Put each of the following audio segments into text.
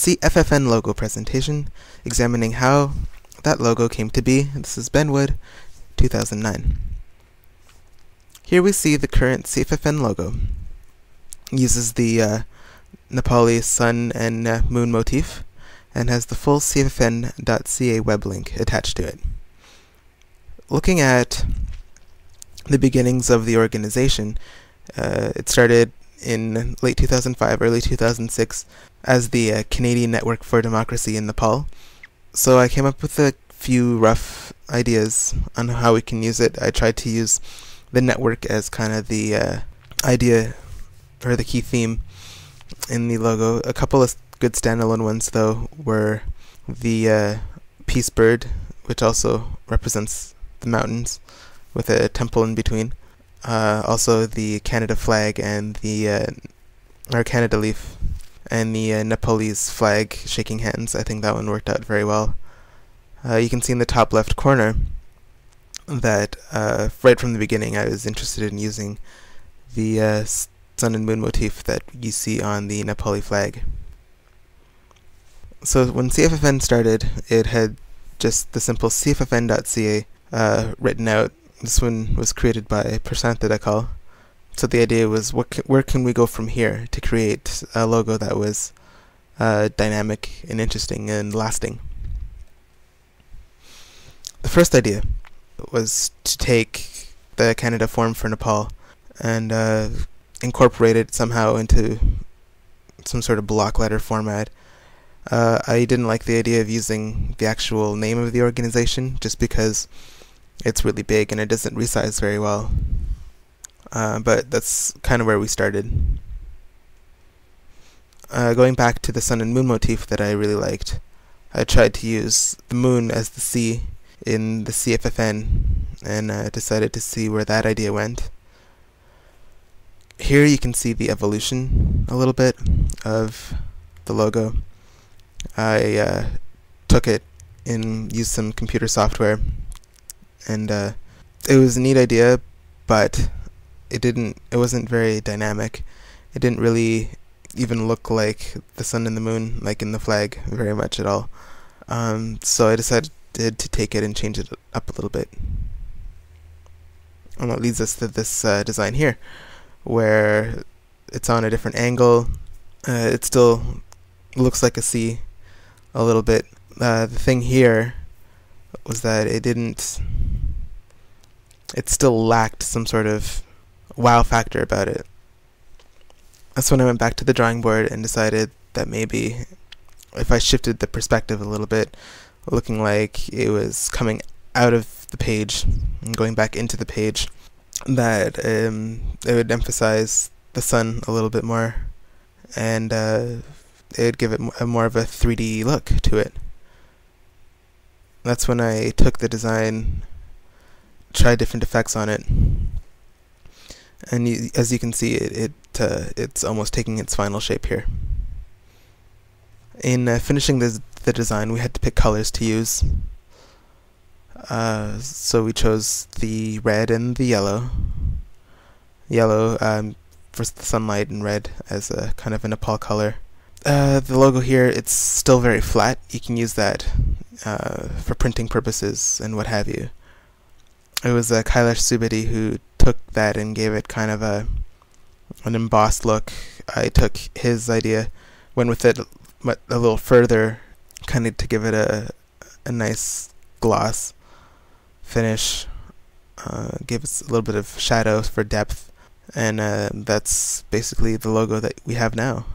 CFFN logo presentation, examining how that logo came to be. This is Ben Wood, 2009. Here we see the current CFFN logo. It uses the Nepali sun and moon motif, and has the full CFFN.ca web link attached to it. Looking at the beginnings of the organization, it started in late 2005, early 2006 as the Canadian Network for Democracy in Nepal. So I came up with a few rough ideas on how we can use it. I tried to use the network as kind of the idea or the key theme in the logo. A couple of good standalone ones though were the peace bird, which also represents the mountains with a temple in between. Also the Canada flag and the or Canada leaf and the Nepalese flag shaking hands. I think that one worked out very well. You can see in the top left corner that right from the beginning I was interested in using the sun and moon motif that you see on the Nepali flag. So when CFFN started, it had just the simple CFFN.ca written out. This one was created by Prashantha Dakal. So the idea was, where can we go from here to create a logo that was dynamic and interesting and lasting? The first idea was to take the Canada form for Nepal and incorporate it somehow into some sort of block letter format. I didn't like the idea of using the actual name of the organization just because it's really big and it doesn't resize very well. But that's kind of where we started. Going back to the sun and moon motif that I really liked, I tried to use the moon as the C in the CFFN and decided to see where that idea went. Here you can see the evolution a little bit of the logo. I took it and used some computer software, and it was a neat idea, but it wasn't very dynamic. It didn't really even look like the sun and the moon like in the flag very much at all. So I decided to take it and change it up a little bit. And that leads us to this design here, where it's on a different angle. It still looks like a C a little bit. The thing here was that it still lacked some sort of wow factor about it. That's when I went back to the drawing board and decided that maybe if I shifted the perspective a little bit, looking like it was coming out of the page and going back into the page, that it would emphasize the sun a little bit more, and it would give it more of a 3D look to it. That's when I took the design, tried different effects on it, and as you can see, it's almost taking its final shape here. In finishing the design, we had to pick colors to use. So we chose the red and the yellow. Yellow for the sunlight, and red as a kind of a Nepal color. The logo here, it's still very flat. You can use that for printing purposes and what have you. It was Kailash Subedi who took that and gave it kind of an embossed look. I took his idea, went with it a little further, kind of to give it a nice gloss finish, give us a little bit of shadow for depth, and that's basically the logo that we have now.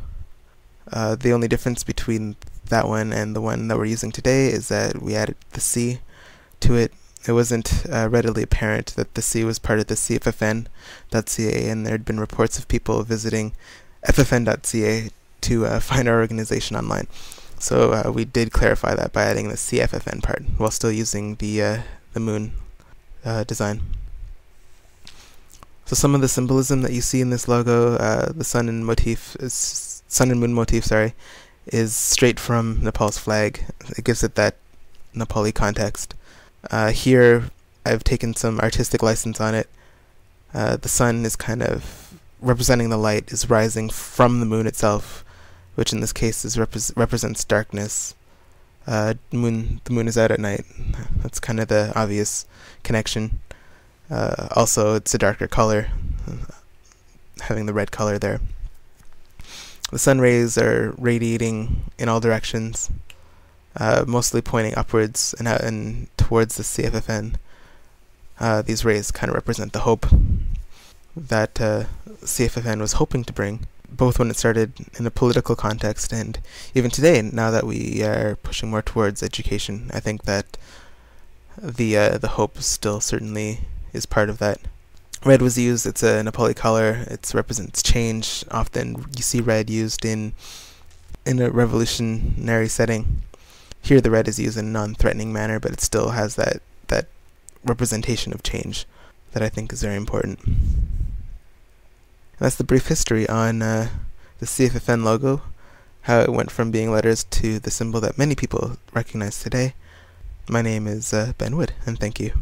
The only difference between that one and the one that we're using today is that we added the C to it. It wasn't readily apparent that the C was part of the CFFN.ca, and there had been reports of people visiting FFN.ca to find our organization online. So we did clarify that by adding the CFFN part, while still using the moon design. So some of the symbolism that you see in this logo, the sun and moon motif, is straight from Nepal's flag. It gives it that Nepali context. Here I've taken some artistic license on it. The sun is kind of representing the light, is rising from the moon itself, which in this case represents darkness. The moon is out at night. That's kind of the obvious connection. Also, it's a darker color, having the red color there. The sun rays are radiating in all directions, mostly pointing upwards and towards the CFFN. These rays kind of represent the hope that CFFN was hoping to bring, both when it started in a political context and even today, now that we are pushing more towards education. I think that the hope still certainly is part of that. Red was used, it's a Nepali color, it represents change. Often you see red used in a revolutionary setting. Here the red is used in a non-threatening manner, but it still has that representation of change that I think is very important. That's the brief history on the CFFN logo, how it went from being letters to the symbol that many people recognize today. My name is Ben Wood, and thank you.